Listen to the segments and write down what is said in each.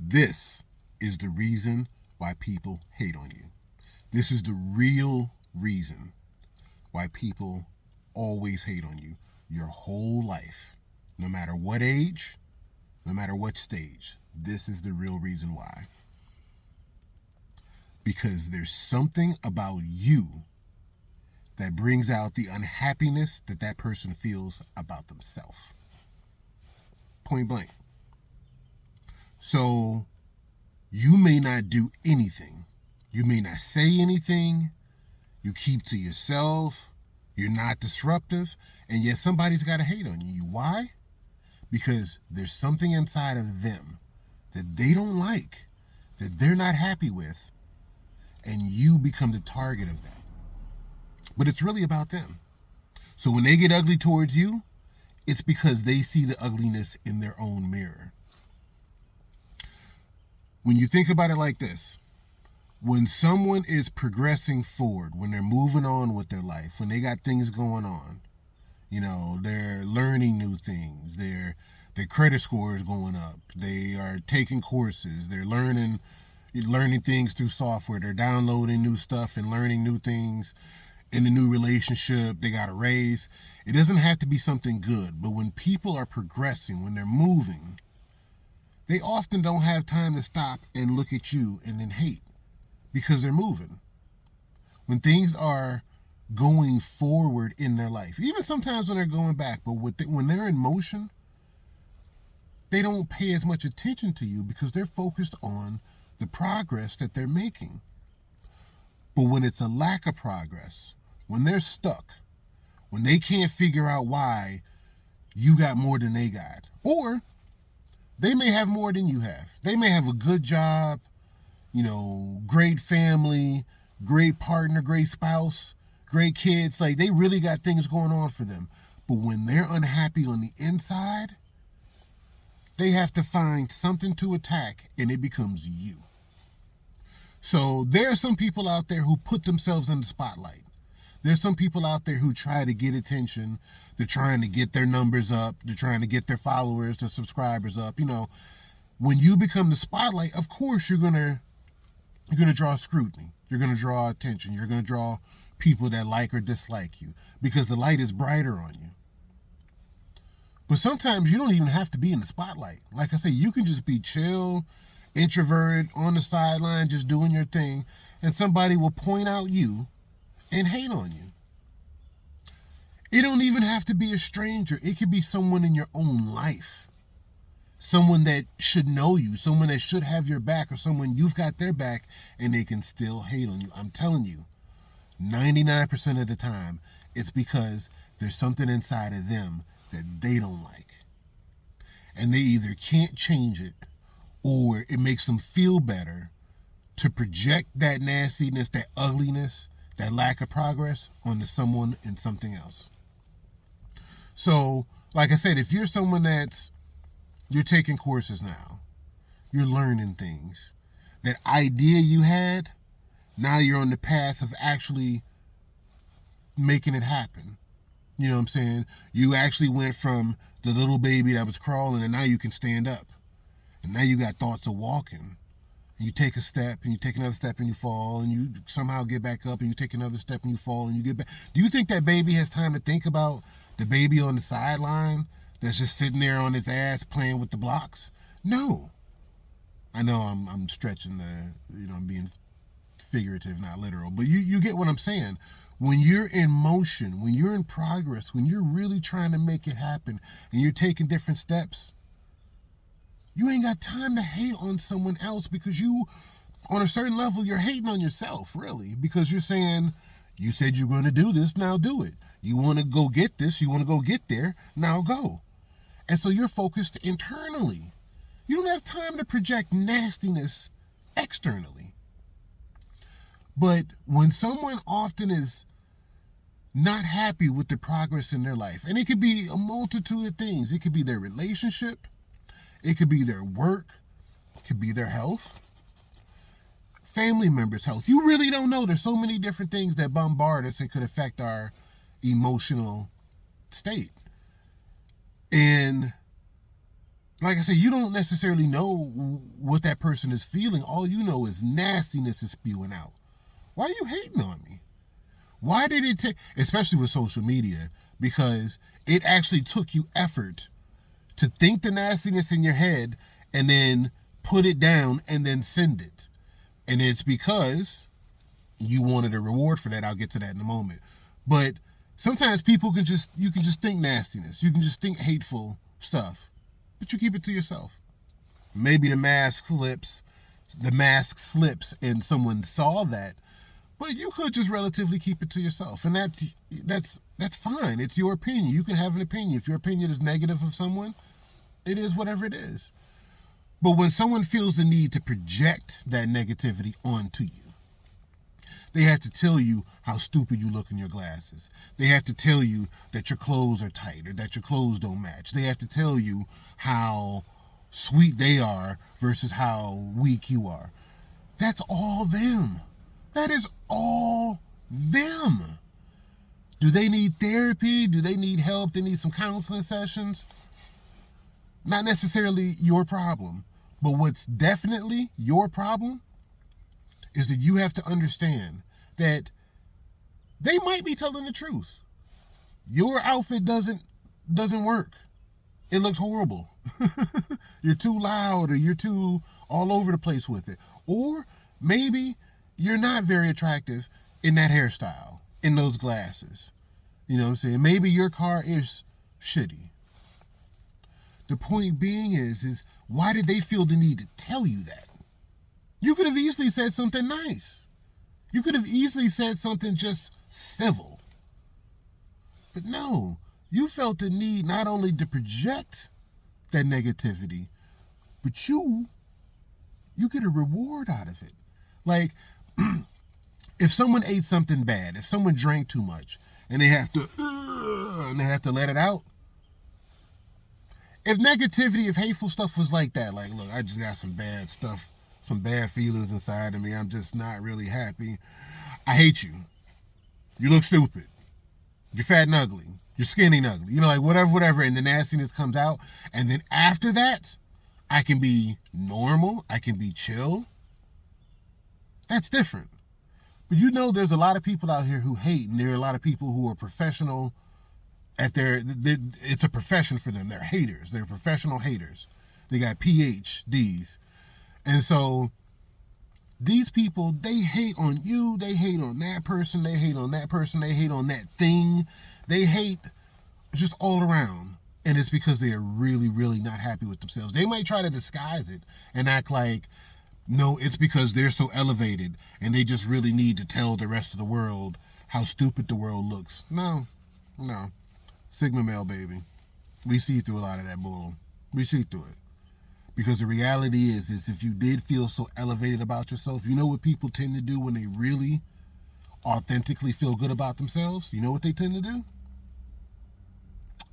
This is the reason why people hate on you. This is the real reason why people always hate on you your whole life. No matter what age, no matter what stage. This is the real reason why. Because there's something about you that brings out the unhappiness that that person feels about themselves. Point blank. So you may not do anything. You may not say anything. You keep to yourself. You're not disruptive. And yet somebody's got to hate on you. Why? Because there's something inside of them that they don't like, that they're not happy with, and you become the target of that. But it's really about them. So when they get ugly towards you, it's because they see the ugliness in their own mirror. When you think about it like this, when someone is progressing forward, when they're moving on with their life, when they got things going on, they're learning new things, their credit score is going up, they are taking courses, they're learning things through software, they're downloading new stuff and learning new things in a new relationship, they got a raise. It doesn't have to be something good, but when people are progressing, when they're moving, they often don't have time to stop and look at you and then hate because they're moving. When things are going forward in their life, even sometimes when they're going back, but when they're in motion, they don't pay as much attention to you because they're focused on the progress that they're making. But when it's a lack of progress, when they're stuck, when they can't figure out why you got more than they got, or they may have more than you have. They may have a good job, great family, great partner, great spouse, great kids. Like, they really got things going on for them. But when they're unhappy on the inside, they have to find something to attack, and it becomes you. So there are some people out there who put themselves in the spotlight. There's some people out there who try to get attention. They're trying to get their numbers up. They're trying to get their followers, their subscribers up. When you become the spotlight, of course you're gonna draw scrutiny. You're gonna draw attention. You're gonna draw people that like or dislike you because the light is brighter on you. But sometimes you don't even have to be in the spotlight. Like I say, you can just be chill, introverted, on the sideline, just doing your thing, and somebody will point out you and hate on you. It don't even have to be a stranger. It could be someone in your own life. Someone that should know you, someone that should have your back, or someone you've got their back and they can still hate on you. I'm telling you, 99% of the time, it's because there's something inside of them that they don't like. And they either can't change it or it makes them feel better to project that nastiness, that ugliness, that lack of progress onto someone and something else. So, like I said, if you're someone you're taking courses now, you're learning things, that idea you had, now you're on the path of actually making it happen. You know what I'm saying? You actually went from the little baby that was crawling and now you can stand up. And now you got thoughts of walking. You take a step and you take another step and you fall and you somehow get back up and you take another step and you fall and you get back. Do you think that baby has time to think about the baby on the sideline that's just sitting there on its ass playing with the blocks? No. I know I'm stretching I'm being figurative, not literal, but you get what I'm saying. When you're in motion, when you're in progress, when you're really trying to make it happen and you're taking different steps, you ain't got time to hate on someone else because you, on a certain level, you're hating on yourself, really, because you're saying, you said you're going to do this, now do it. You want to go get this, you want to go get there, now go. And so you're focused internally. You don't have time to project nastiness externally. But when someone often is not happy with the progress in their life, and it could be a multitude of things. It could be their relationship. It could be their work. It could be their health. Family members' health. You really don't know. There's so many different things that bombard us and could affect our emotional state. And Like I said, you don't necessarily know what that person is feeling. All you know is nastiness is spewing out. Why are you hating on me? Why did it take, especially with social media, because it actually took you effort to think the nastiness in your head and then put it down and then send it. And it's because you wanted a reward for that. I'll get to that in a moment. But sometimes you can just think nastiness. You can just think hateful stuff, but you keep it to yourself. Maybe the mask slips and someone saw that, but you could just relatively keep it to yourself. And that's fine. It's your opinion. You can have an opinion. If your opinion is negative of someone, it is whatever it is. But when someone feels the need to project that negativity onto you, they have to tell you how stupid you look in your glasses. They have to tell you that your clothes are tight or that your clothes don't match. They have to tell you how sweet they are versus how weak you are. That's all them. That is all them. Do they need therapy? Do they need help? They need some counseling sessions? Not necessarily your problem. But what's definitely your problem is that you have to understand that they might be telling the truth. Your outfit doesn't work. It looks horrible. You're too loud, or you're too all over the place with it. Or maybe you're not very attractive in that hairstyle, in those glasses. You know what I'm saying? Maybe your car is shitty. The point being is why did they feel the need to tell you that? You could have easily said something nice. You could have easily said something just civil. But no, you felt the need not only to project that negativity, but you get a reward out of it. Like, if someone ate something bad, if someone drank too much, and they have to let it out. If negativity, if hateful stuff was like that, like, look, I just got some bad stuff, some bad feelings inside of me. I'm just not really happy. I hate you. You look stupid. You're fat and ugly. You're skinny and ugly. You know, like whatever. And the nastiness comes out. And then after that, I can be normal. I can be chill. That's different. But you know, there's a lot of people out here who hate, and there are a lot of people who are professional at it's a profession for them. They're haters. They're professional haters. They got PhDs. And so these people, they hate on you. They hate on that person. They hate on that person. They hate on that thing. They hate just all around. And it's because they are really, really not happy with themselves. They might try to disguise it and act like, no, it's because they're so elevated and they just really need to tell the rest of the world how stupid the world looks. No. Sigma male, baby. We see through a lot of that bull. We see through it. Because the reality is if you did feel so elevated about yourself, you know what people tend to do when they really authentically feel good about themselves? You know what they tend to do?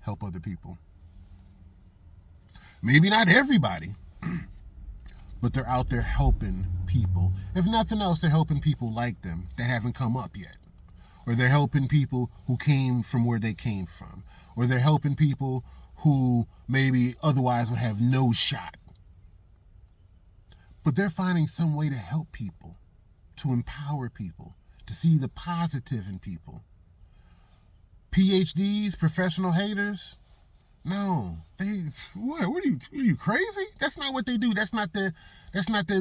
Help other people. Maybe not everybody, but they're out there helping people. If nothing else, they're helping people like them that haven't come up yet. Or they're helping people who came from where they came from. Or they're helping people who maybe otherwise would have no shot. But they're finding some way to help people, to empower people, to see the positive in people. PhDs, professional haters, no. What are you crazy? That's not what they do. That's not their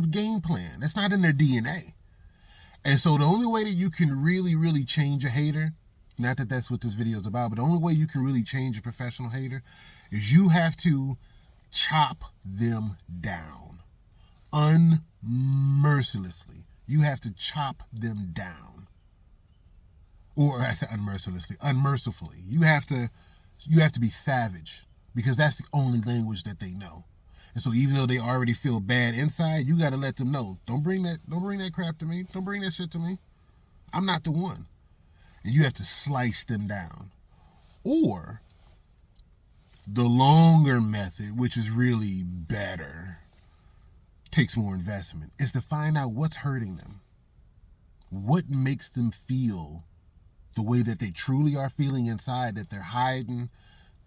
game plan. That's not in their DNA. And so the only way that you can really, really change a hater, not that that's what this video is about, but the only way you can really change a professional hater is you have to chop them down. Unmercilessly. You have to chop them down. Or I said unmercilessly, unmercifully. You have to be savage, because that's the only language that they know. And so even though they already feel bad inside, you got to let them know, don't bring that crap to me. Don't bring that shit to me. I'm not the one. And you have to slice them down. Or the longer method, which is really better, takes more investment, is to find out what's hurting them. What makes them feel the way that they truly are feeling inside, that they're hiding,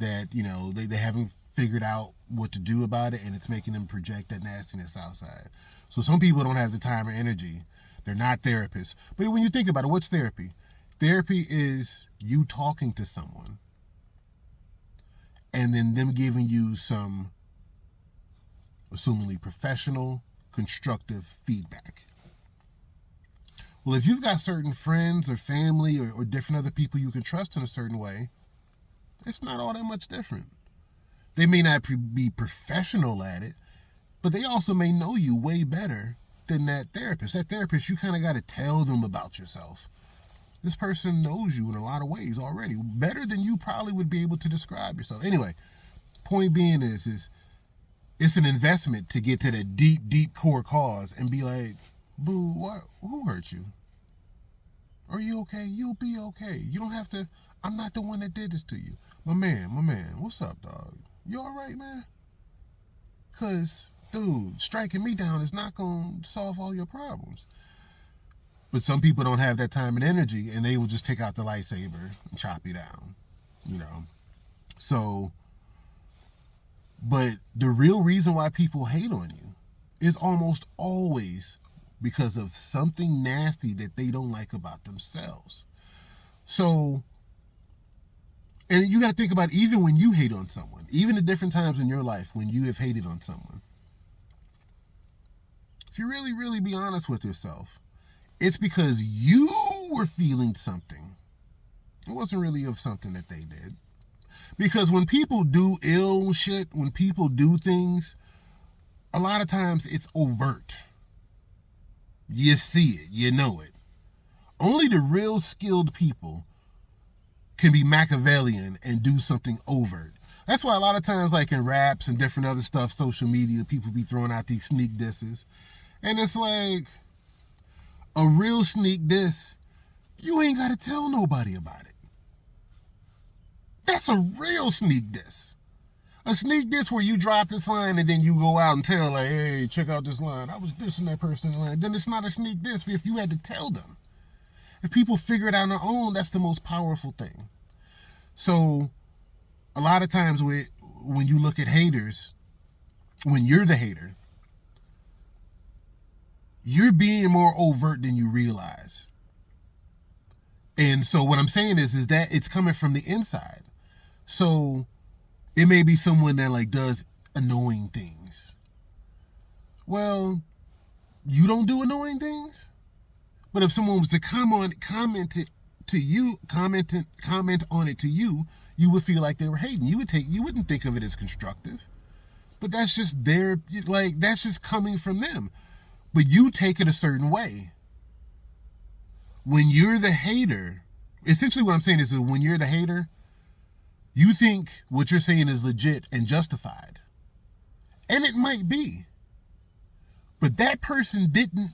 that, you know, they haven't figured out what to do about it, and it's making them project that nastiness outside. So some people don't have the time or energy. They're not therapists. But when you think about it, what's therapy? Therapy is you talking to someone and then them giving you some assumingly professional, constructive feedback. Well, if you've got certain friends or family or different other people you can trust in a certain way, it's not all that much different. They may not be professional at it, but they also may know you way better than that therapist. That therapist, you kind of got to tell them about yourself. This person knows you in a lot of ways already, better than you probably would be able to describe yourself. Anyway, point being is it's an investment to get to the deep, deep core cause and be like, boo, who hurt you? Are you okay? You'll be okay. You don't have to, I'm not the one that did this to you. My man, what's up, dog? You all right, man? Because, dude, striking me down is not going to solve all your problems. But some people don't have that time and energy, and they will just take out the lightsaber and chop you down, you know. So, but the real reason why people hate on you is almost always because of something nasty that they don't like about themselves. So, and you got to think about even when you hate on someone, even the different times in your life when you have hated on someone. If you really, really be honest with yourself, it's because you were feeling something. It wasn't really of something that they did. Because when people do ill shit, when people do things, a lot of times it's overt. You see it, you know it. Only the real skilled people can be Machiavellian and do something overt. That's why a lot of times, like in raps and different other stuff, social media, people be throwing out these sneak disses. And it's like, a real sneak diss, you ain't got to tell nobody about it. That's a real sneak diss. A sneak diss where you drop this line and then you go out and tell, like, hey, check out this line. I was dissing that person in the line. Then it's not a sneak diss if you had to tell them. If people figure it out on their own, that's the most powerful thing. So a lot of times when you look at haters, when you're the hater, you're being more overt than you realize. And so what I'm saying is that it's coming from the inside. So it may be someone that like does annoying things. Well, you don't do annoying things? But if someone was to comment on it to you, you would feel like they were hating. You wouldn't think of it as constructive. But that's just that's just coming from them. But you take it a certain way. When you're the hater, essentially what I'm saying is that when you're the hater, you think what you're saying is legit and justified. And it might be. But that person didn't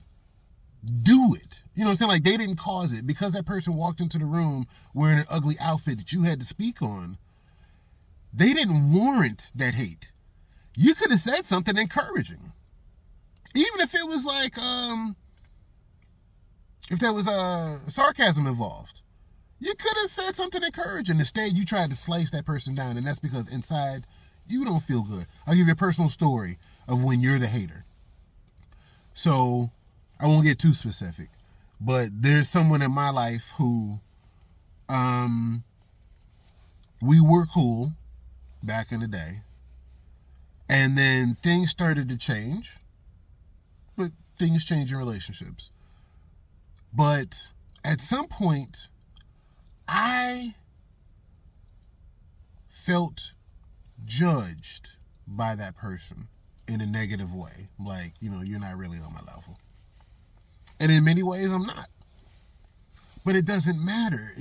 do it. You know what I'm saying? Like, they didn't cause it. Because that person walked into the room wearing an ugly outfit that you had to speak on, they didn't warrant that hate. You could have said something encouraging. Even if it was like, if there was sarcasm involved. You could have said something encouraging. Instead, you tried to slice that person down, and that's because inside, you don't feel good. I'll give you a personal story of when you're the hater. So, I won't get too specific, but there's someone in my life who, we were cool back in the day, and then things started to change, but things change in relationships. But at some point, I felt judged by that person in a negative way. Like, you're not really on my level. And in many ways, I'm not. But it doesn't matter.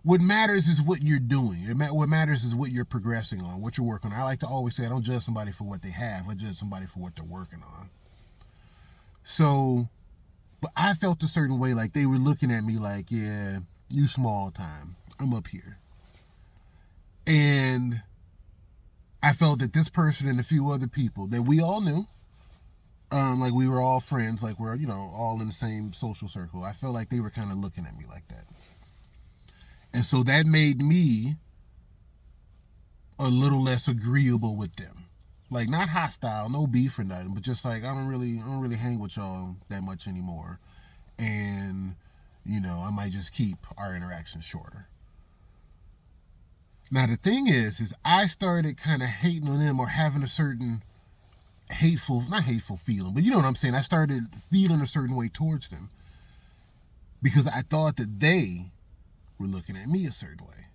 What matters is what you're doing. What matters is what you're progressing on, what you're working on. I like to always say, I don't judge somebody for what they have. I judge somebody for what they're working on. So, but I felt a certain way, like they were looking at me like, yeah, you small time. I'm up here. And I felt that this person and a few other people that we all knew, like we were all friends, like we're, all in the same social circle. I felt like they were kind of looking at me like that. And so that made me a little less agreeable with them. Like, not hostile, no beef or nothing, but just like I don't really hang with y'all that much anymore. And, I might just keep our interactions shorter. Now the thing is I started kind of hating on them or having a certain not hateful feeling, but you know what I'm saying? I started feeling a certain way towards them because I thought that they were looking at me a certain way.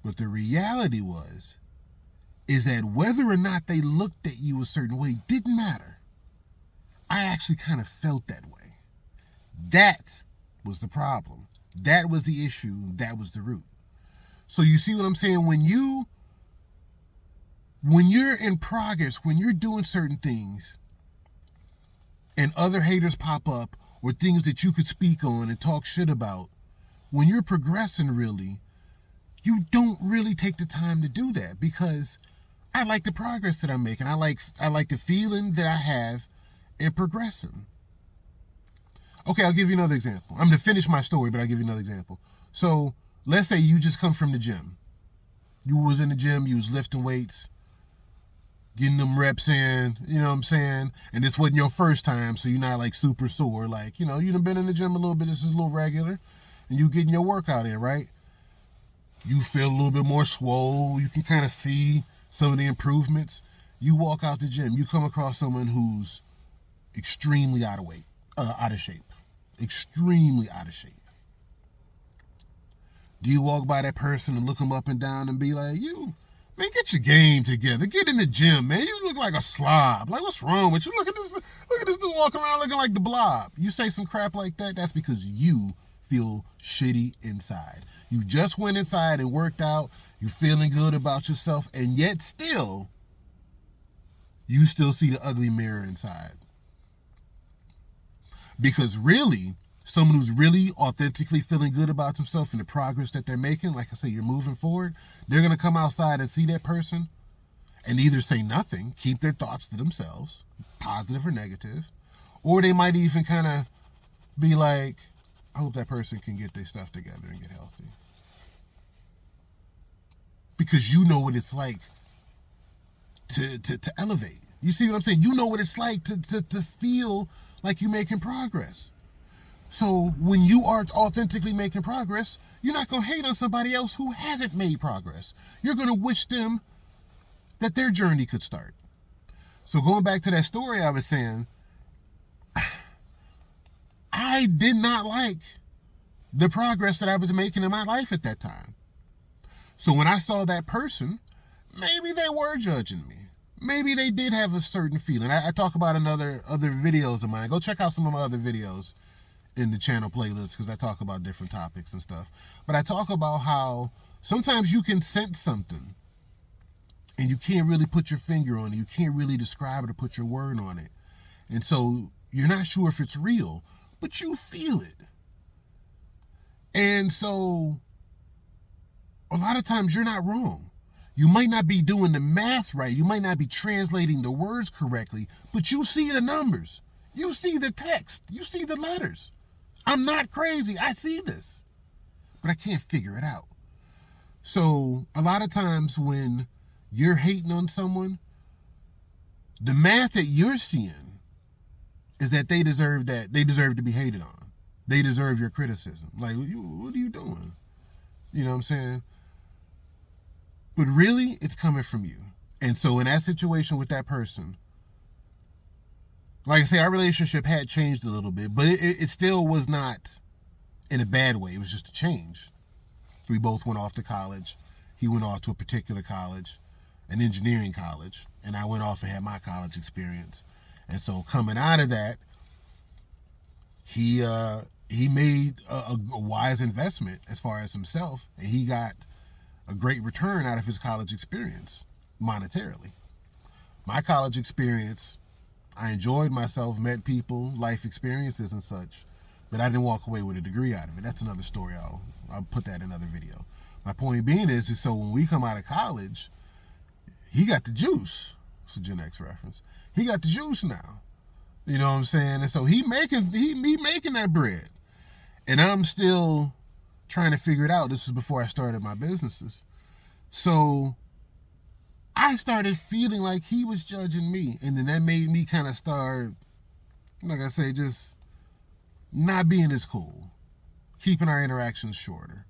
But the reality is that whether or not they looked at you a certain way didn't matter. I actually kind of felt that way. That was the problem. That was the issue. That was the root. So you see what I'm saying? When you're in progress, when you're doing certain things and other haters pop up or things that you could speak on and talk shit about, when you're progressing really, you don't really take the time to do that because I like the progress that I'm making. I like the feeling that I have in progressing. Okay, I'll give you another example. I'm going to finish my story, but I'll give you another example. So let's say you just come from the gym. You was in the gym, you was lifting weights, getting them reps in, you know what I'm saying? And this wasn't your first time, so you're not like super sore. Like, you done been in the gym a little bit, this is a little regular, and you getting your workout in, right? You feel a little bit more swole, you can kind of see some of the improvements. You walk out the gym, you come across someone who's extremely out of shape. Extremely out of shape. Do you walk by that person and look them up and down and be like, man, get your game together. Get in the gym, man. You look like a slob. Like, what's wrong with you? Look at this dude walking around looking like the Blob. You say some crap like that, that's because you feel shitty inside. You just went inside and worked out. You're feeling good about yourself, and yet still, you still see the ugly mirror inside. Because really, someone who's really authentically feeling good about themselves and the progress that they're making, like I say, you're moving forward, they're going to come outside and see that person and either say nothing, keep their thoughts to themselves, positive or negative, or they might even kind of be like, I hope that person can get their stuff together and get healthy. Because you know what it's like to elevate. You see what I'm saying? You know what it's like to feel like you're making progress. So when you are authentically making progress, you're not going to hate on somebody else who hasn't made progress. You're going to wish them that their journey could start. So going back to that story I was saying, I did not like the progress that I was making in my life at that time. So when I saw that person, maybe they were judging me. Maybe they did have a certain feeling. I talk about other videos of mine. Go check out some of my other videos in the channel playlist because I talk about different topics and stuff. But I talk about how sometimes you can sense something and you can't really put your finger on it. You can't really describe it or put your word on it. And so you're not sure if it's real, but you feel it. And so a lot of times you're not wrong. You might not be doing the math right. You might not be translating the words correctly, but you see the numbers. You see the text. You see the letters. I'm not crazy. I see this, but I can't figure it out. So a lot of times when you're hating on someone, the math that you're seeing is that they deserve to be hated on. They deserve your criticism. Like, what are you doing? You know what I'm saying? But really, it's coming from you. And so in that situation with that person, like I say, our relationship had changed a little bit, but it still was not in a bad way. It was just a change. We both went off to college. He went off to a particular college, an engineering college, and I went off and had my college experience. And so coming out of that, he made a wise investment as far as himself, and he got a great return out of his college experience monetarily. My college experience, I enjoyed myself, met people, life experiences and such, but I didn't walk away with a degree out of it. That's another story. I'll put that in another video. My point being is so when we come out of college, he got the juice. It's a Gen X reference. He got the juice now. You know what I'm saying? And so he making that bread. And I'm still trying to figure it out. This is before I started my businesses. So I started feeling like he was judging me. And then that made me kind of start, like I say, just not being as cool, keeping our interactions shorter.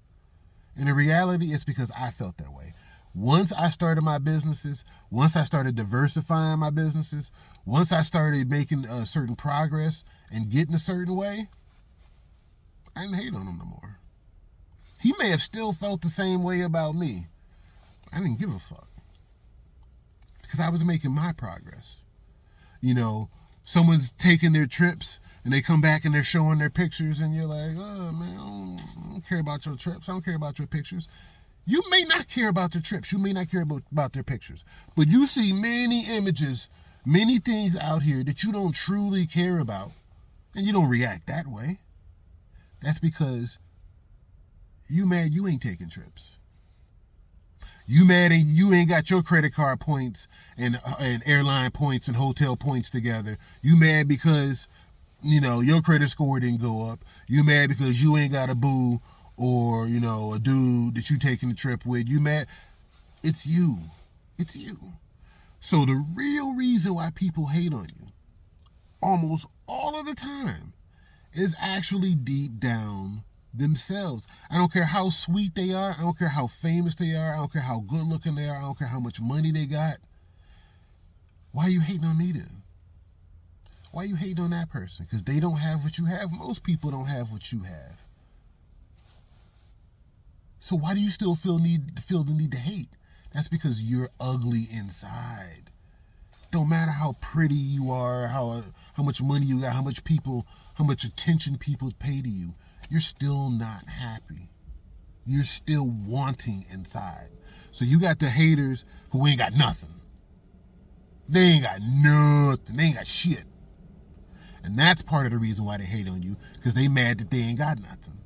And in reality, it's because I felt that way. Once I started my businesses, once I started diversifying my businesses, once I started making a certain progress and getting a certain way, I didn't hate on him no more. He may have still felt the same way about me. I didn't give a fuck because I was making my progress. You know, someone's taking their trips and they come back and they're showing their pictures and you're like, oh man, I don't care about your trips. I don't care about your pictures. You may not care about their trips. You may not care about their pictures. But you see many images, many things out here that you don't truly care about, and you don't react that way. That's because you mad you ain't taking trips. You mad and you ain't got your credit card points and airline points and hotel points together. You mad because, you know, your credit score didn't go up. You mad because you ain't got a boo or, you know, a dude that you taking the trip with. You mad. It's you. It's you. So the real reason why people hate on you almost all of the time is actually deep down themselves. I don't care how sweet they are. I don't care how famous they are. I don't care how good looking they are. I don't care how much money they got. Why are you hating on me then? Why are you hating on that person? Because they don't have what you have. Most people don't have what you have. So why do you still feel the need to hate? That's because you're ugly inside. Don't matter how pretty you are, how much money you got, how much attention people pay to you. You're still not happy. You're still wanting inside. So you got the haters who ain't got nothing. They ain't got nothing. They ain't got shit. And that's part of the reason why they hate on you, because they mad that they ain't got nothing.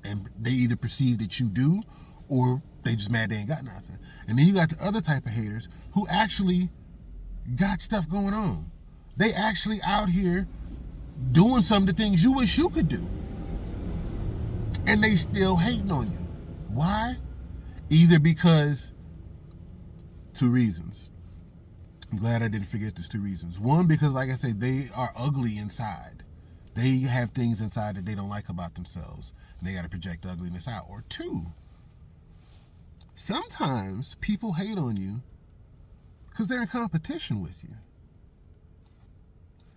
And they either perceive that you do, or they just mad they ain't got nothing. And then you got the other type of haters who actually got stuff going on. They actually out here doing some of the things you wish you could do. And they still hating on you. Why? Either because, two reasons. I'm glad I didn't forget these two reasons. One, because like I said, they are ugly inside. They have things inside that they don't like about themselves. And they got to project ugliness out. Or two, sometimes people hate on you because they're in competition with you.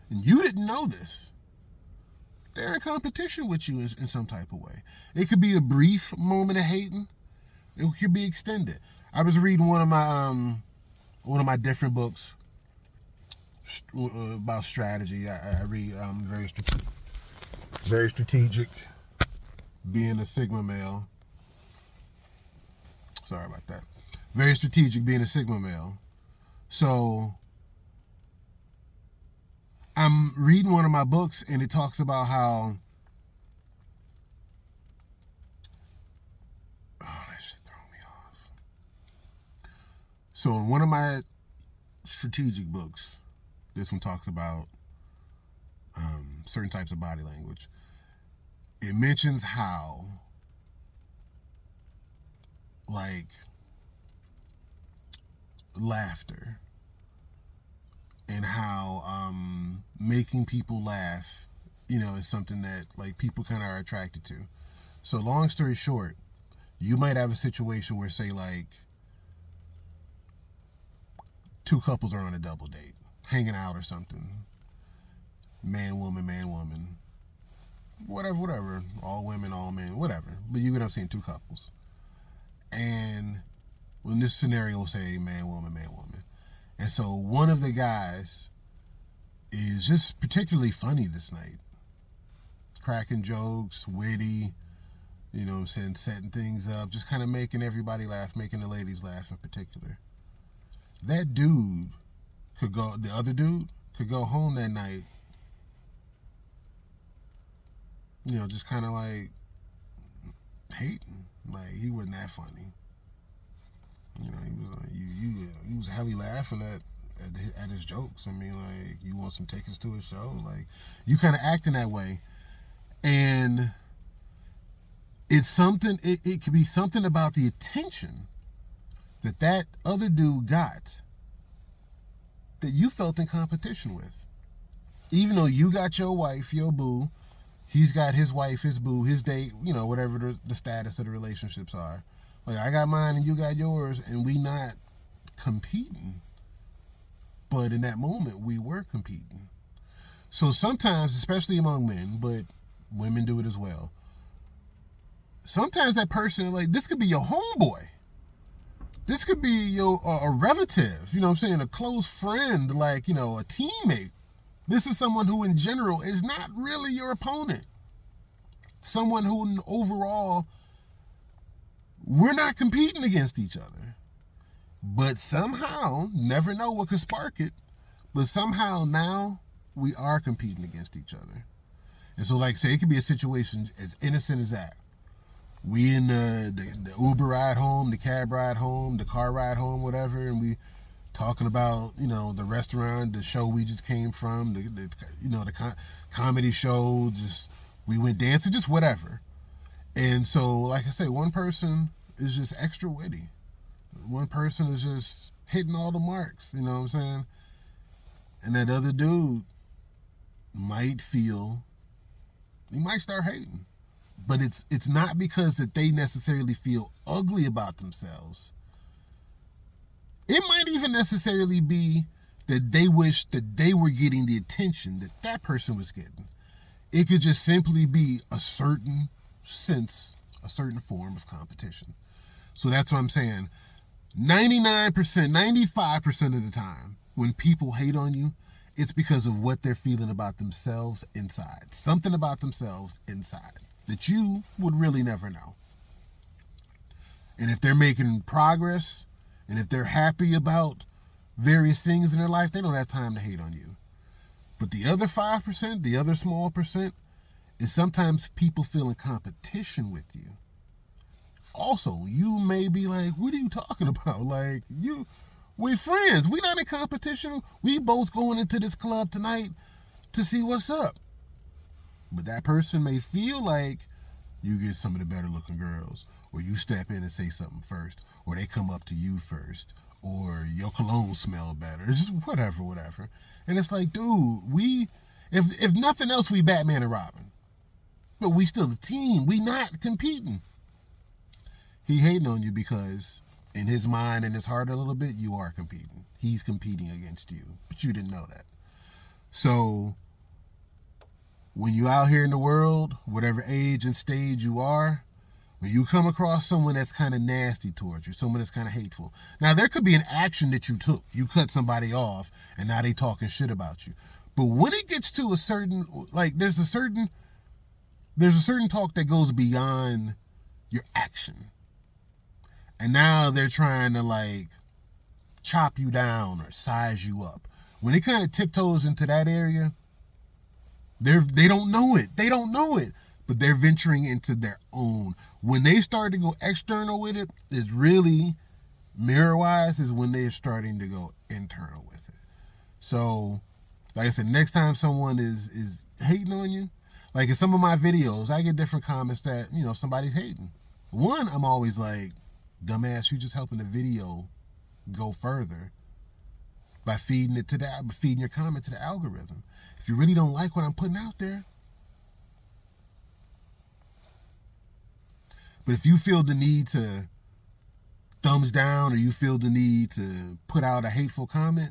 And you didn't know this. They're in competition with you in some type of way. It could be a brief moment of hating. It could be extended. I was reading one of my different books about strategy. I read very strategic, being a Sigma male. Sorry about that. Very strategic, being a Sigma male. So I'm reading one of my books, and it talks about how, oh, that shit threw me off. So in one of my strategic books, this one talks about certain types of body language. It mentions how, like, laughter and how making people laugh, you know, is something that, like, people kind of are attracted to. So long story short, you might have a situation where, say, like, two couples are on a double date, hanging out or something. Man, woman, whatever. All women, all men, whatever. But you get what I'm saying, two couples. And in this scenario, we'll say man, woman. And so one of the guys is just particularly funny this night. Cracking jokes, witty, you know what I'm saying, setting things up, just kind of making everybody laugh, making the ladies laugh in particular. That dude the other dude could go home that night, you know, just kind of like hating. Like, he wasn't that funny. You know, he was like, he was hella laughing at his jokes. I mean, like, you want some tickets to his show? Like, you kind of acting that way. And it's something, it could be something about the attention that other dude got that you felt in competition with. Even though you got your wife, your boo, he's got his wife, his boo, his date, whatever the status of the relationships are. Like, I got mine and you got yours, and we not competing. But in that moment, we were competing. So sometimes, especially among men, but women do it as well, sometimes that person, like, this could be your homeboy. This could be your a relative, you know what I'm saying, a close friend, like, a teammate. This is someone who, in general, is not really your opponent. Someone who, overall, we're not competing against each other. But somehow, never know what could spark it, but somehow now we are competing against each other. And so, like, say, it could be a situation as innocent as that. We in the Uber ride home, the cab ride home, the car ride home, whatever, and we talking about, the restaurant, the show we just came from, the comedy show, just we went dancing, just whatever. And so, like I say, one person is just extra witty. One person is just hitting all the marks, you know what I'm saying? And that other dude might start hating. But it's not because that they necessarily feel ugly about themselves. It might even necessarily be that they wish that they were getting the attention that person was getting. It could just simply be a certain form of competition. So that's what I'm saying. 99%, 95% of the time, when people hate on you, it's because of what they're feeling about themselves inside. Something about themselves inside that you would really never know. And if they're making progress, and if they're happy about various things in their life, they don't have time to hate on you. But the other 5%, the other small percent, is sometimes people feel in competition with you. Also, you may be like, what are you talking about? Like, we're friends. We're not in competition. We both going into this club tonight to see what's up. But that person may feel like you get some of the better looking girls, or you step in and say something first, or they come up to you first, or your cologne smell better. It's just whatever. And it's like, dude, if nothing else, we Batman and Robin. But we still a team. We not competing. He hating on you because in his mind and his heart a little bit, you are competing. He's competing against you, but you didn't know that. So when you out here in the world, whatever age and stage you are, when you come across someone that's kind of nasty towards you, someone that's kind of hateful. Now, there could be an action that you took. You cut somebody off, and now they talking shit about you. But when it gets to a certain, like, there's a certain talk that goes beyond your action. And now they're trying to, like, chop you down or size you up. When it kind of tiptoes into that area, they don't know it. They don't know it. But they're venturing into their own. When they start to go external with it, is really, mirror-wise, is when they're starting to go internal with it. So, like I said, next time someone is hating on you, like in some of my videos, I get different comments that, somebody's hating. One, I'm always like, dumbass, you just helping the video go further by feeding your comment to the algorithm. If you really don't like what I'm putting out there, but if you feel the need to thumbs down, or you feel the need to put out a hateful comment,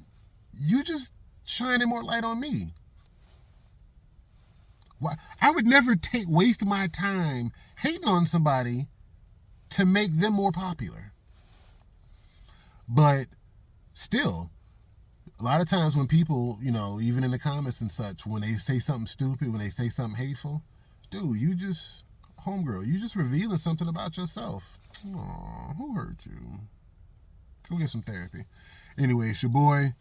you just shining more light on me. Why? I would never waste my time hating on somebody to make them more popular. But still, a lot of times when people, even in the comments and such, when they say something stupid, when they say something hateful, dude, homegirl, you just revealing something about yourself. Aw, who hurt you? Go get some therapy. Anyway, it's your boy,